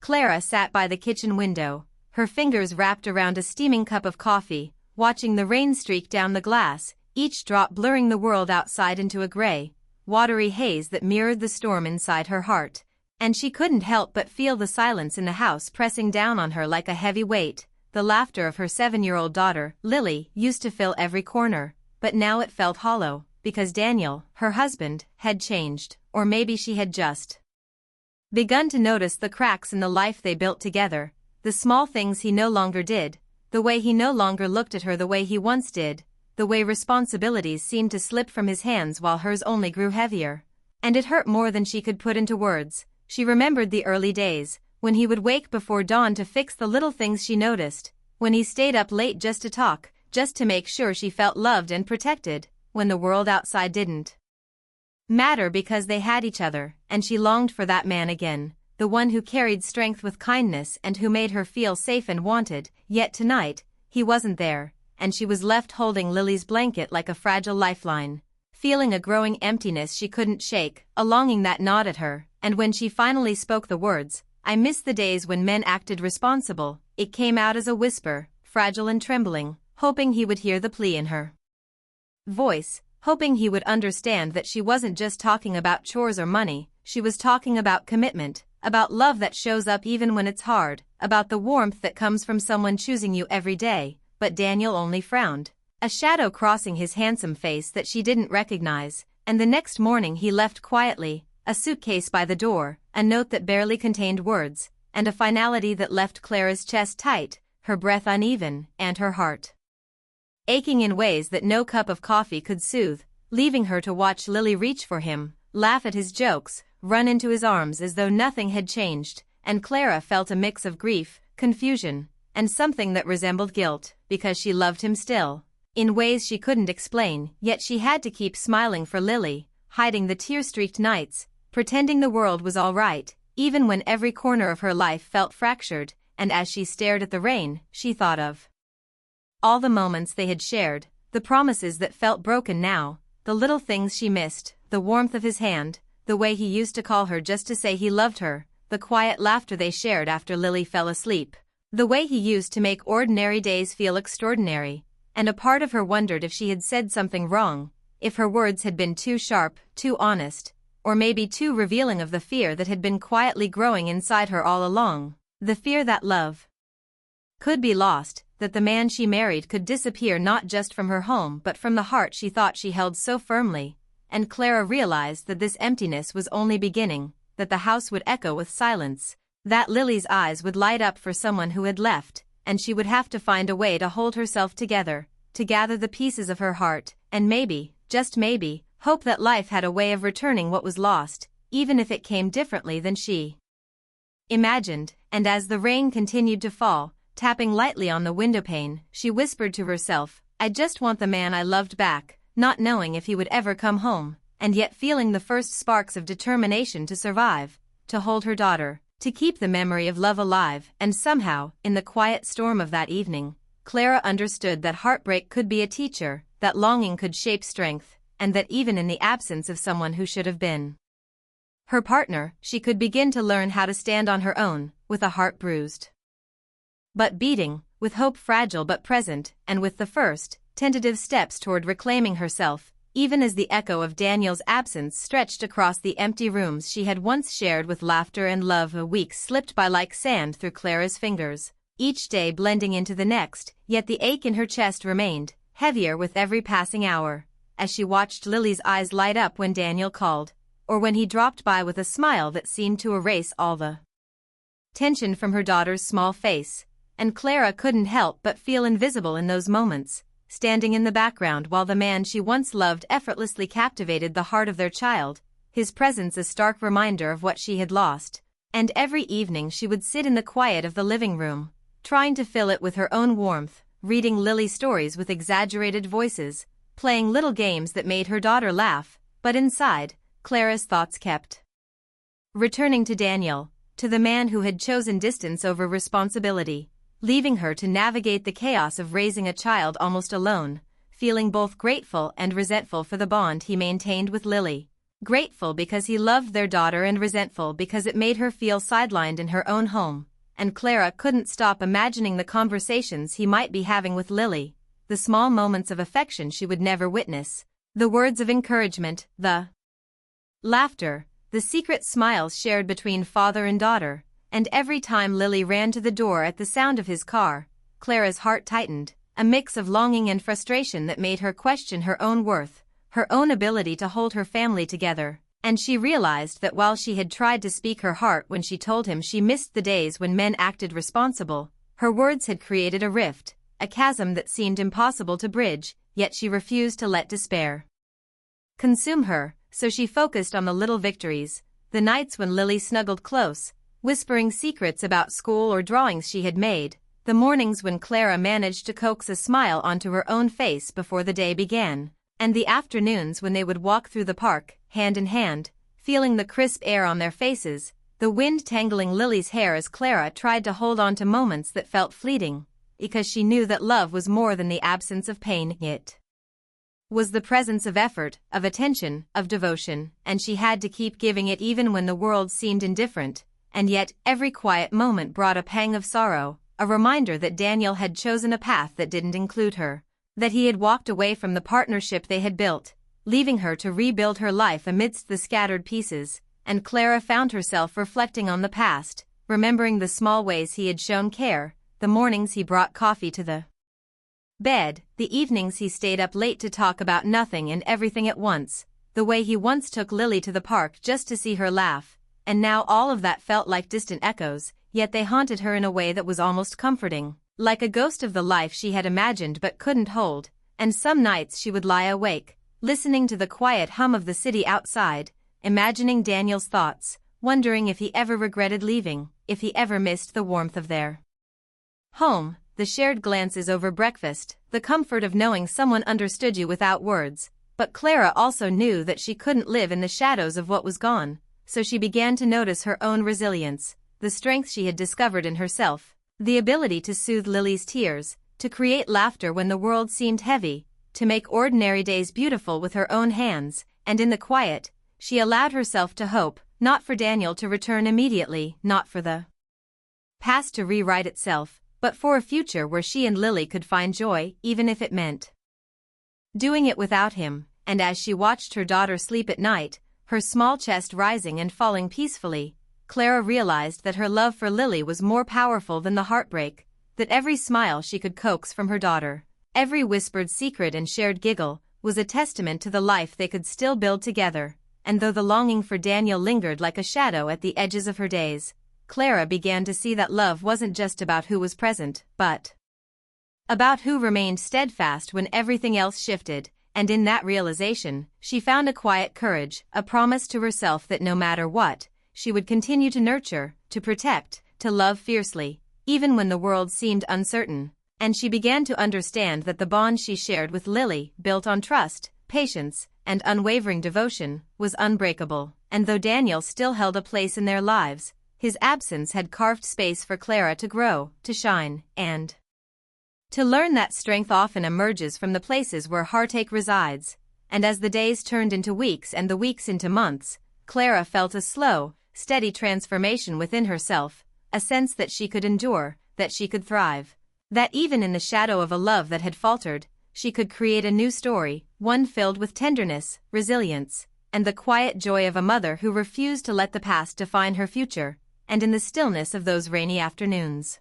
Clara sat by the kitchen window, her fingers wrapped around a steaming cup of coffee, watching the rain streak down the glass, each drop blurring the world outside into a gray, watery haze that mirrored the storm inside her heart. And she couldn't help but feel the silence in the house pressing down on her like a heavy weight. The laughter of her 7-year-old daughter, Lily, used to fill every corner, but now it felt hollow, because Daniel, her husband, had changed, or maybe she had just begun to notice the cracks in the life they built together, the small things he no longer did, the way he no longer looked at her the way he once did, the way responsibilities seemed to slip from his hands while hers only grew heavier. And it hurt more than she could put into words. She remembered the early days, when he would wake before dawn to fix the little things she noticed, when he stayed up late just to talk, just to make sure she felt loved and protected, when the world outside didn't matter because they had each other, and she longed for that man again, the one who carried strength with kindness and who made her feel safe and wanted. Yet tonight, he wasn't there, and she was left holding Lily's blanket like a fragile lifeline, feeling a growing emptiness she couldn't shake, a longing that gnawed at her. And when she finally spoke the words, "I miss the days when men acted responsible," it came out as a whisper, fragile and trembling, hoping he would hear the plea in her voice, hoping he would understand that she wasn't just talking about chores or money, she was talking about commitment, about love that shows up even when it's hard, about the warmth that comes from someone choosing you every day. But Daniel only frowned, a shadow crossing his handsome face that she didn't recognize, and the next morning he left quietly, a suitcase by the door, a note that barely contained words, and a finality that left Clara's chest tight, her breath uneven, and her heart aching in ways that no cup of coffee could soothe, leaving her to watch Lily reach for him, laugh at his jokes, run into his arms as though nothing had changed, and Clara felt a mix of grief, confusion, and something that resembled guilt, because she loved him still, in ways she couldn't explain. Yet she had to keep smiling for Lily, hiding the tear-streaked nights, pretending the world was all right, even when every corner of her life felt fractured. And as she stared at the rain, she thought of all the moments they had shared, the promises that felt broken now, the little things she missed, the warmth of his hand, the way he used to call her just to say he loved her, the quiet laughter they shared after Lily fell asleep, the way he used to make ordinary days feel extraordinary. And a part of her wondered if she had said something wrong, if her words had been too sharp, too honest, or maybe too revealing of the fear that had been quietly growing inside her all along, the fear that love could be lost, that the man she married could disappear not just from her home but from the heart she thought she held so firmly. And Clara realized that this emptiness was only beginning, that the house would echo with silence, that Lily's eyes would light up for someone who had left, and she would have to find a way to hold herself together, to gather the pieces of her heart, and maybe, just maybe, hope that life had a way of returning what was lost, even if it came differently than she imagined. And as the rain continued to fall, tapping lightly on the windowpane, she whispered to herself, "I just want the man I loved back," not knowing if he would ever come home, and yet feeling the first sparks of determination to survive, to hold her daughter, to keep the memory of love alive. And somehow, in the quiet storm of that evening, Clara understood that heartbreak could be a teacher, that longing could shape strength, and that even in the absence of someone who should have been her partner, she could begin to learn how to stand on her own, with a heart bruised but beating, with hope fragile but present, and with the first, tentative steps toward reclaiming herself, even as the echo of Daniel's absence stretched across the empty rooms she had once shared with laughter and love. The weeks slipped by like sand through Clara's fingers, each day blending into the next, yet the ache in her chest remained, heavier with every passing hour, as she watched Lily's eyes light up when Daniel called, or when he dropped by with a smile that seemed to erase all the tension from her daughter's small face. And Clara couldn't help but feel invisible in those moments, standing in the background while the man she once loved effortlessly captivated the heart of their child, his presence a stark reminder of what she had lost. And every evening she would sit in the quiet of the living room, trying to fill it with her own warmth, reading Lily stories with exaggerated voices, playing little games that made her daughter laugh. But inside, Clara's thoughts kept returning to Daniel, to the man who had chosen distance over responsibility, leaving her to navigate the chaos of raising a child almost alone, feeling both grateful and resentful for the bond he maintained with Lily. Grateful because he loved their daughter and resentful because it made her feel sidelined in her own home. And Clara couldn't stop imagining the conversations he might be having with Lily, the small moments of affection she would never witness, the words of encouragement, the laughter, the secret smiles shared between father and daughter. And every time Lily ran to the door at the sound of his car, Clara's heart tightened, a mix of longing and frustration that made her question her own worth, her own ability to hold her family together. And she realized that while she had tried to speak her heart when she told him she missed the days when men acted responsible, her words had created a rift, a chasm that seemed impossible to bridge, yet she refused to let despair consume her, so she focused on the little victories, the nights when Lily snuggled close, whispering secrets about school or drawings she had made, the mornings when Clara managed to coax a smile onto her own face before the day began, and the afternoons when they would walk through the park, hand in hand, feeling the crisp air on their faces, the wind tangling Lily's hair as Clara tried to hold on to moments that felt fleeting, because she knew that love was more than the absence of pain. It was the presence of effort, of attention, of devotion, and she had to keep giving it even when the world seemed indifferent, and yet every quiet moment brought a pang of sorrow, a reminder that Daniel had chosen a path that didn't include her, that he had walked away from the partnership they had built, leaving her to rebuild her life amidst the scattered pieces. And Clara found herself reflecting on the past, remembering the small ways he had shown care, the mornings he brought coffee to the bed, the evenings he stayed up late to talk about nothing and everything at once, the way he once took Lily to the park just to see her laugh, and now all of that felt like distant echoes, yet they haunted her in a way that was almost comforting, like a ghost of the life she had imagined but couldn't hold. And some nights she would lie awake, listening to the quiet hum of the city outside, imagining Daniel's thoughts, wondering if he ever regretted leaving, if he ever missed the warmth of their home, the shared glances over breakfast, the comfort of knowing someone understood you without words. But Clara also knew that she couldn't live in the shadows of what was gone, so she began to notice her own resilience, the strength she had discovered in herself, the ability to soothe Lily's tears, to create laughter when the world seemed heavy, to make ordinary days beautiful with her own hands. And in the quiet, she allowed herself to hope, not for Daniel to return immediately, not for the past to rewrite itself, but for a future where she and Lily could find joy, even if it meant doing it without him. And as she watched her daughter sleep at night, her small chest rising and falling peacefully, Clara realized that her love for Lily was more powerful than the heartbreak, that every smile she could coax from her daughter, every whispered secret and shared giggle, was a testament to the life they could still build together. And though the longing for Daniel lingered like a shadow at the edges of her days, Clara began to see that love wasn't just about who was present, but about who remained steadfast when everything else shifted. And in that realization, she found a quiet courage, a promise to herself that no matter what, she would continue to nurture, to protect, to love fiercely, even when the world seemed uncertain. And she began to understand that the bond she shared with Lily, built on trust, patience, and unwavering devotion, was unbreakable. And though Daniel still held a place in their lives, his absence had carved space for Clara to grow, to shine, and to learn that strength often emerges from the places where heartache resides. And as the days turned into weeks and the weeks into months, Clara felt a slow, steady transformation within herself, a sense that she could endure, that she could thrive, that even in the shadow of a love that had faltered, she could create a new story, one filled with tenderness, resilience, and the quiet joy of a mother who refused to let the past define her future. And in the stillness of those rainy afternoons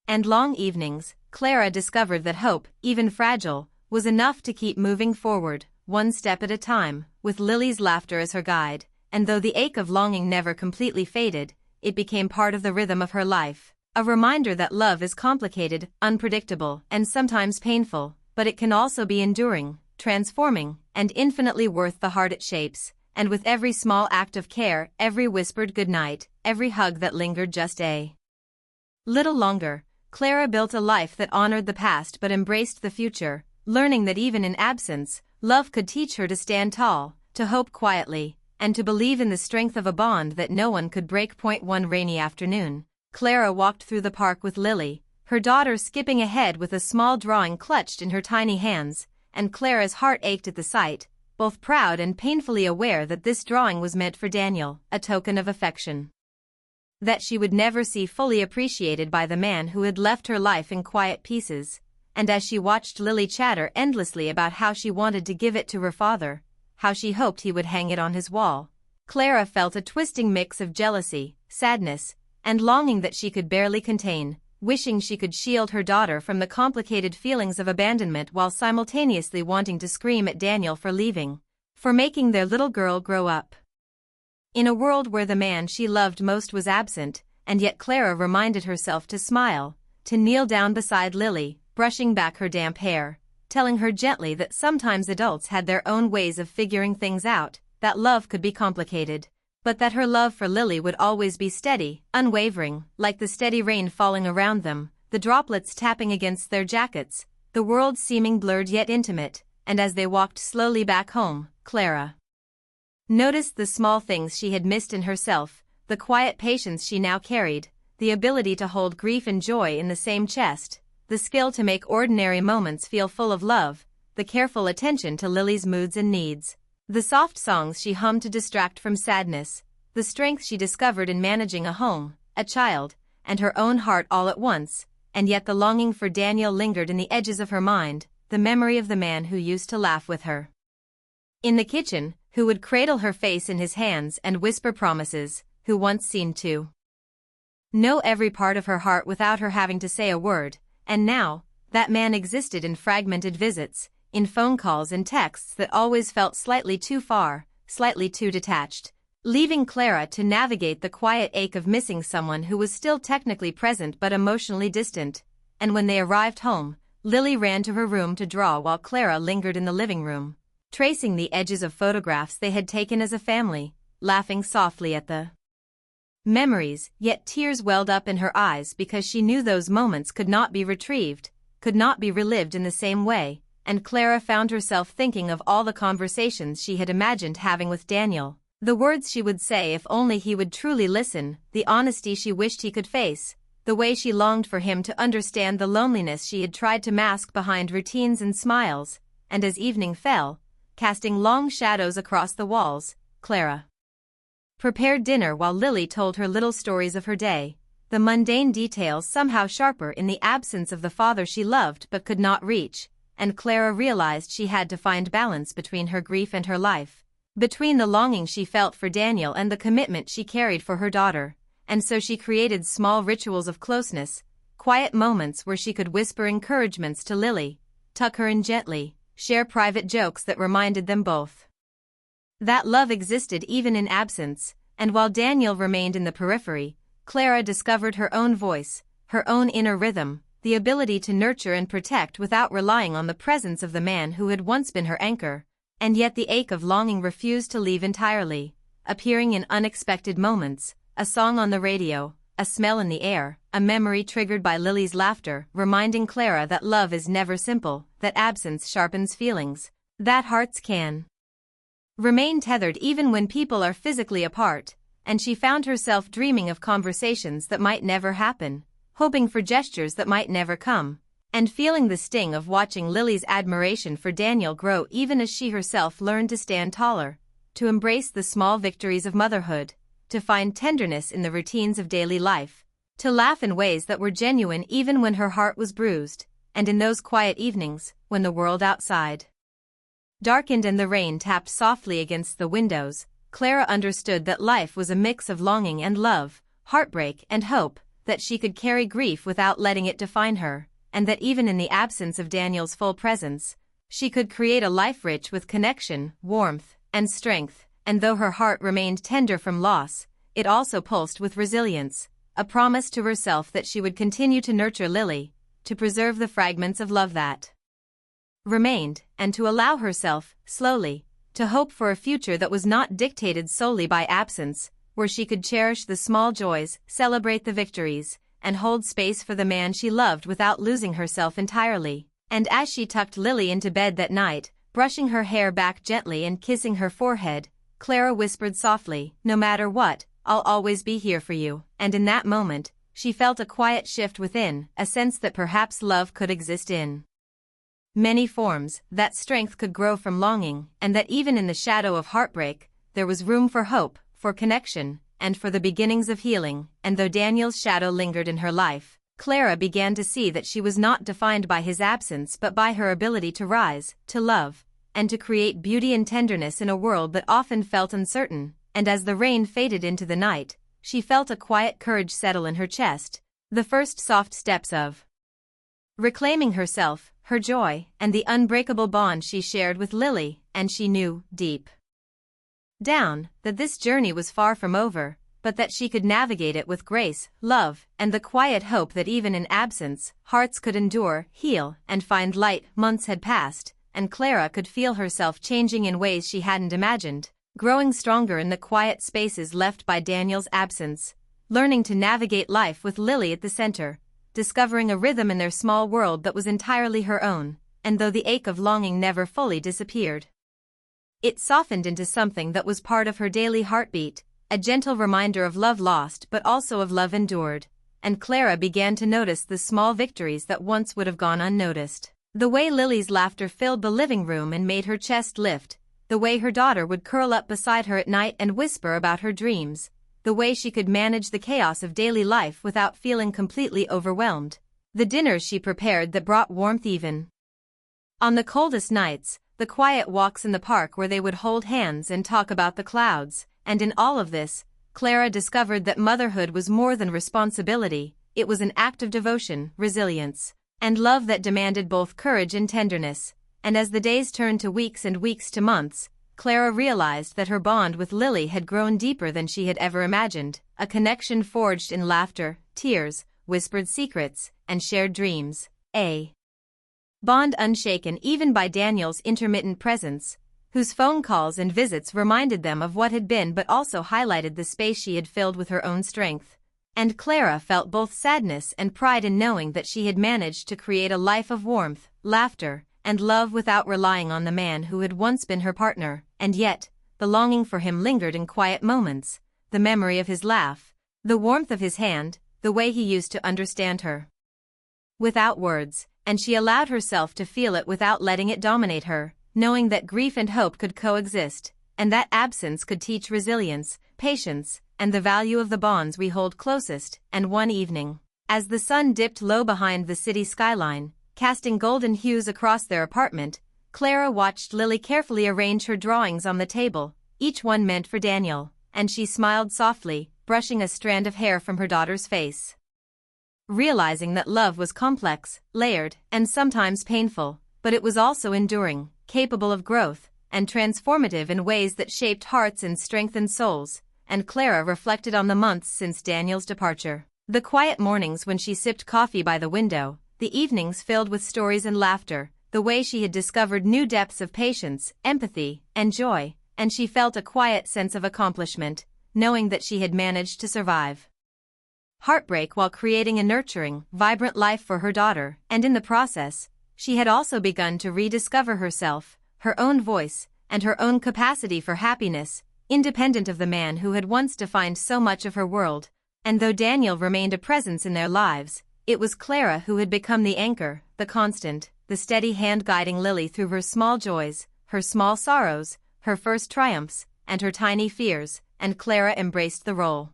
and long evenings, Clara discovered that hope, even fragile, was enough to keep moving forward, one step at a time, with Lily's laughter as her guide. And though the ache of longing never completely faded, it became part of the rhythm of her life, a reminder that love is complicated, unpredictable, and sometimes painful, but it can also be enduring, transforming, and infinitely worth the heart it shapes. And with every small act of care, every whispered goodnight, every hug that lingered just a little longer, Clara built a life that honored the past but embraced the future, learning that even in absence, love could teach her to stand tall, to hope quietly, and to believe in the strength of a bond that no one could break. One rainy afternoon, Clara walked through the park with Lily, her daughter skipping ahead with a small drawing clutched in her tiny hands, and Clara's heart ached at the sight, both proud and painfully aware that this drawing was meant for Daniel, a token of affection that she would never see fully appreciated by the man who had left her life in quiet pieces. And as she watched Lily chatter endlessly about how she wanted to give it to her father, how she hoped he would hang it on his wall, Clara felt a twisting mix of jealousy, sadness, and longing that she could barely contain, wishing she could shield her daughter from the complicated feelings of abandonment while simultaneously wanting to scream at Daniel for leaving, for making their little girl grow up in a world where the man she loved most was absent. And yet Clara reminded herself to smile, to kneel down beside Lily, brushing back her damp hair, telling her gently that sometimes adults had their own ways of figuring things out, that love could be complicated, but that her love for Lily would always be steady, unwavering, like the steady rain falling around them, the droplets tapping against their jackets, the world seeming blurred yet intimate. And as they walked slowly back home, Clara noticed the small things she had missed in herself, the quiet patience she now carried, the ability to hold grief and joy in the same chest, the skill to make ordinary moments feel full of love, the careful attention to Lily's moods and needs, the soft songs she hummed to distract from sadness, the strength she discovered in managing a home, a child, and her own heart all at once. And yet the longing for Daniel lingered in the edges of her mind, the memory of the man who used to laugh with her in the kitchen, who would cradle her face in his hands and whisper promises, who once seemed to know every part of her heart without her having to say a word. And now, that man existed in fragmented visits, in phone calls and texts that always felt slightly too far, slightly too detached, leaving Clara to navigate the quiet ache of missing someone who was still technically present but emotionally distant. And when they arrived home, Lily ran to her room to draw while Clara lingered in the living room, tracing the edges of photographs they had taken as a family, laughing softly at the memories. Yet tears welled up in her eyes because she knew those moments could not be retrieved, could not be relived in the same way. And Clara found herself thinking of all the conversations she had imagined having with Daniel, the words she would say if only he would truly listen, the honesty she wished he could face, the way she longed for him to understand the loneliness she had tried to mask behind routines and smiles. And as evening fell, casting long shadows across the walls, Clara prepared dinner while Lily told her little stories of her day, the mundane details somehow sharper in the absence of the father she loved but could not reach. And Clara realized she had to find balance between her grief and her life, between the longing she felt for Daniel and the commitment she carried for her daughter. And so she created small rituals of closeness, quiet moments where she could whisper encouragements to Lily, tuck her in gently, share private jokes that reminded them both that love existed even in absence. And while Daniel remained in the periphery, Clara discovered her own voice, her own inner rhythm, the ability to nurture and protect without relying on the presence of the man who had once been her anchor. And yet the ache of longing refused to leave entirely, appearing in unexpected moments, a song on the radio, a smell in the air, a memory triggered by Lily's laughter, reminding Clara that love is never simple, that absence sharpens feelings, that hearts can remain tethered even when people are physically apart. And she found herself dreaming of conversations that might never happen, hoping for gestures that might never come, and feeling the sting of watching Lily's admiration for Daniel grow even as she herself learned to stand taller, to embrace the small victories of motherhood, to find tenderness in the routines of daily life, to laugh in ways that were genuine even when her heart was bruised. And in those quiet evenings, when the world outside darkened and the rain tapped softly against the windows, Clara understood that life was a mix of longing and love, heartbreak and hope, that she could carry grief without letting it define her, and that even in the absence of Daniel's full presence, she could create a life rich with connection, warmth, and strength. And though her heart remained tender from loss, it also pulsed with resilience, a promise to herself that she would continue to nurture Lily, to preserve the fragments of love that remained, and to allow herself, slowly, to hope for a future that was not dictated solely by absence, where she could cherish the small joys, celebrate the victories, and hold space for the man she loved without losing herself entirely. And as she tucked Lily into bed that night, brushing her hair back gently and kissing her forehead, Clara whispered softly, "No matter what, I'll always be here for you." And in that moment, she felt a quiet shift within, a sense that perhaps love could exist in many forms, that strength could grow from longing, and that even in the shadow of heartbreak, there was room for hope, for connection, and for the beginnings of healing. And though Daniel's shadow lingered in her life, Clara began to see that she was not defined by his absence but by her ability to rise, to love, and to create beauty and tenderness in a world that often felt uncertain. And as the rain faded into the night, she felt a quiet courage settle in her chest, the first soft steps of reclaiming herself, her joy, and the unbreakable bond she shared with Lily. And she knew, deep down, that this journey was far from over, but that she could navigate it with grace, love, and the quiet hope that even in absence, hearts could endure, heal, and find light. Months had passed, and Clara could feel herself changing in ways she hadn't imagined, growing stronger in the quiet spaces left by Daniel's absence, learning to navigate life with Lily at the center, discovering a rhythm in their small world that was entirely her own. And though the ache of longing never fully disappeared, it softened into something that was part of her daily heartbeat, a gentle reminder of love lost but also of love endured. And Clara began to notice the small victories that once would have gone unnoticed. The way Lily's laughter filled the living room and made her chest lift, the way her daughter would curl up beside her at night and whisper about her dreams, the way she could manage the chaos of daily life without feeling completely overwhelmed, the dinners she prepared that brought warmth even on the coldest nights, the quiet walks in the park where they would hold hands and talk about the clouds. And in all of this, Clara discovered that motherhood was more than responsibility. It was an act of devotion, resilience, and love that demanded both courage and tenderness. And as the days turned to weeks and weeks to months, Clara realized that her bond with Lily had grown deeper than she had ever imagined, a connection forged in laughter, tears, whispered secrets, and shared dreams, a bond unshaken even by Daniel's intermittent presence, whose phone calls and visits reminded them of what had been but also highlighted the space she had filled with her own strength. And Clara felt both sadness and pride in knowing that she had managed to create a life of warmth, laughter, and love without relying on the man who had once been her partner. And yet, the longing for him lingered in quiet moments, the memory of his laugh, the warmth of his hand, the way he used to understand her without words. And she allowed herself to feel it without letting it dominate her, knowing that grief and hope could coexist, and that absence could teach resilience, patience, and the value of the bonds we hold closest. And one evening, as the sun dipped low behind the city skyline, casting golden hues across their apartment, Clara watched Lily carefully arrange her drawings on the table, each one meant for Daniel, and she smiled softly, brushing a strand of hair from her daughter's face. Realizing that love was complex, layered, and sometimes painful, but it was also enduring, capable of growth, and transformative in ways that shaped hearts and strengthened souls. And Clara reflected on the months since Daniel's departure. The quiet mornings when she sipped coffee by the window, the evenings filled with stories and laughter, the way she had discovered new depths of patience, empathy, and joy, and she felt a quiet sense of accomplishment, knowing that she had managed to survive heartbreak while creating a nurturing, vibrant life for her daughter. And in the process, she had also begun to rediscover herself, her own voice, and her own capacity for happiness, independent of the man who had once defined so much of her world. And though Daniel remained a presence in their lives, it was Clara who had become the anchor, the constant, the steady hand guiding Lily through her small joys, her small sorrows, her first triumphs, and her tiny fears. And Clara embraced the role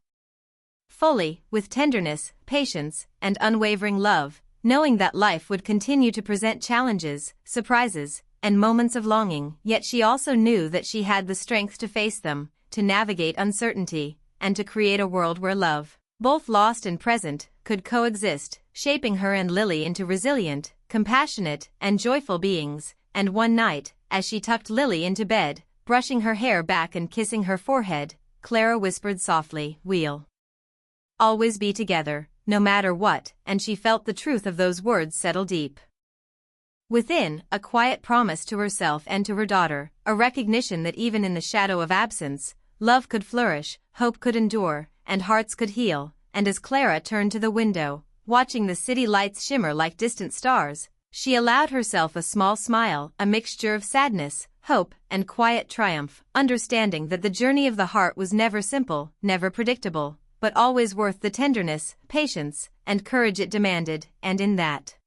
fully, with tenderness, patience, and unwavering love, knowing that life would continue to present challenges, surprises, and moments of longing. Yet she also knew that she had the strength to face them, to navigate uncertainty, and to create a world where love, both lost and present, could coexist, shaping her and Lily into resilient, compassionate, and joyful beings. And one night, as she tucked Lily into bed, brushing her hair back and kissing her forehead, Clara whispered softly, "We'll always be together, no matter what." And she felt the truth of those words settle deep within, a quiet promise to herself and to her daughter, a recognition that even in the shadow of absence, love could flourish, hope could endure, and hearts could heal. And as Clara turned to the window, watching the city lights shimmer like distant stars, she allowed herself a small smile, a mixture of sadness, hope, and quiet triumph, understanding that the journey of the heart was never simple, never predictable, but always worth the tenderness, patience, and courage it demanded. And in that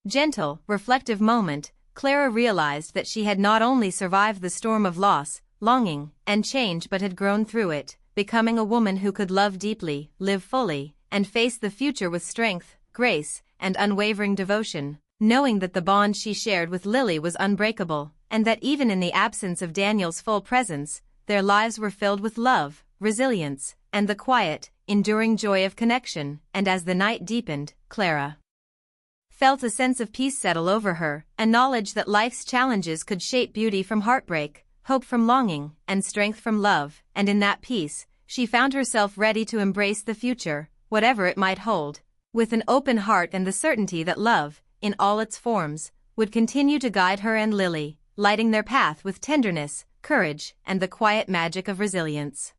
gentle, reflective moment, Clara realized that she had not only survived the storm of loss, longing, and change but had grown through it, becoming a woman who could love deeply, live fully, and face the future with strength, grace, and unwavering devotion, knowing that the bond she shared with Lily was unbreakable, and that even in the absence of Daniel's full presence, their lives were filled with love, resilience, and the quiet, enduring joy of connection. And as the night deepened, Clara felt a sense of peace settle over her, a knowledge that life's challenges could shape beauty from heartbreak, hope from longing, and strength from love, and in that peace, she found herself ready to embrace the future, whatever it might hold, with an open heart and the certainty that love, in all its forms, would continue to guide her and Lily, lighting their path with tenderness, courage, and the quiet magic of resilience.